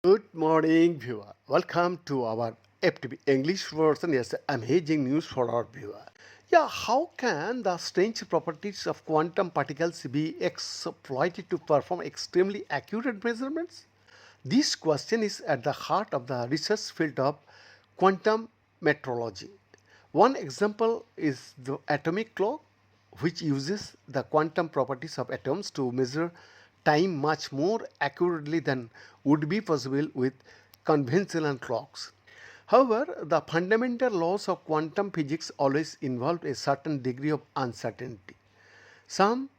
Good morning, viewer. Welcome to our FTP English version. Yes, amazing news for our viewer. Yeah, how can the strange properties of quantum particles be exploited to perform extremely accurate measurements? This question is at the heart of the research field of quantum metrology. One example is the atomic clock, which uses the quantum properties of atoms to measure time much more accurately than would be possible with conventional clocks. However, the fundamental laws of quantum physics always involve a certain degree of uncertainty. Some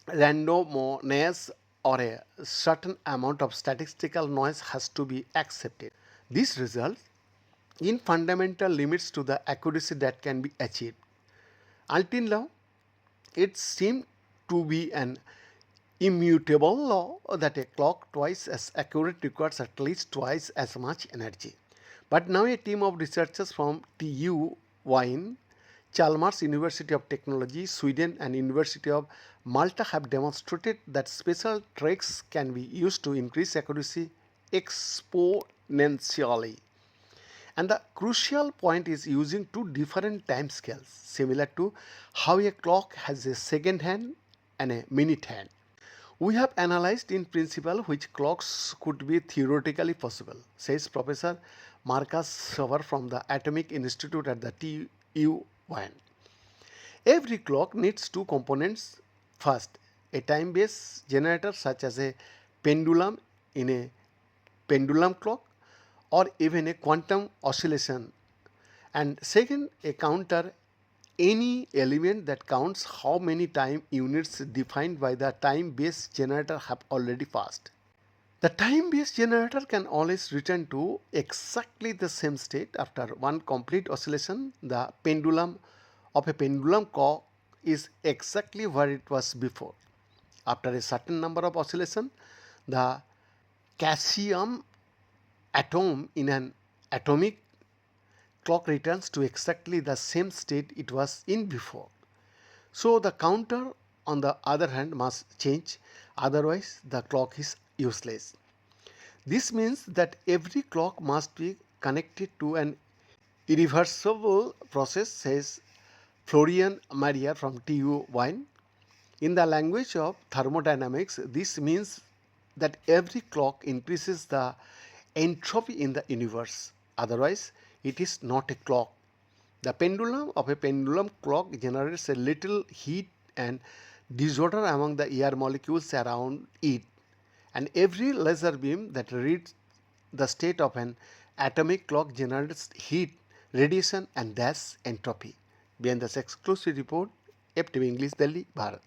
randomness or a certain amount of statistical noise has to be accepted. This results in fundamental limits to the accuracy that can be achieved. Until now, it seemed to be an immutable law that a clock twice as accurate requires at least twice as much energy. But now a team of researchers from TU Wien, Chalmers University of Technology, Sweden and University of Malta have demonstrated that special tricks can be used to increase accuracy exponentially. And the crucial point is using two different time scales, similar to how a clock has a second hand and a minute hand. We have analyzed in principle which clocks could be theoretically possible, says Professor Marcus Sauer from the Atomic Institute at the TU Wien. Every clock needs two components. First, a time-based generator such as a pendulum in a pendulum clock or even a quantum oscillation, and second, a counter, any element that counts how many time units defined by the time based generator have already passed. The time based generator can always return to exactly the same state after one complete oscillation. The pendulum of a pendulum clock is exactly where it was before. After a certain number of oscillations, the calcium atom in an atomic clock returns to exactly the same state it was in before. So the counter on the other hand must change, otherwise the clock is useless. This means that every clock must be connected to an irreversible process, says Florian Maria from TU Wien. In the language of thermodynamics, this means that every clock increases the entropy in the universe. Otherwise, it is not a clock. The pendulum of a pendulum clock generates a little heat and disorder among the air molecules around it, and every laser beam that reads the state of an atomic clock generates heat, radiation, and thus entropy. Behind this exclusive report, FTV English, Delhi, Bharat.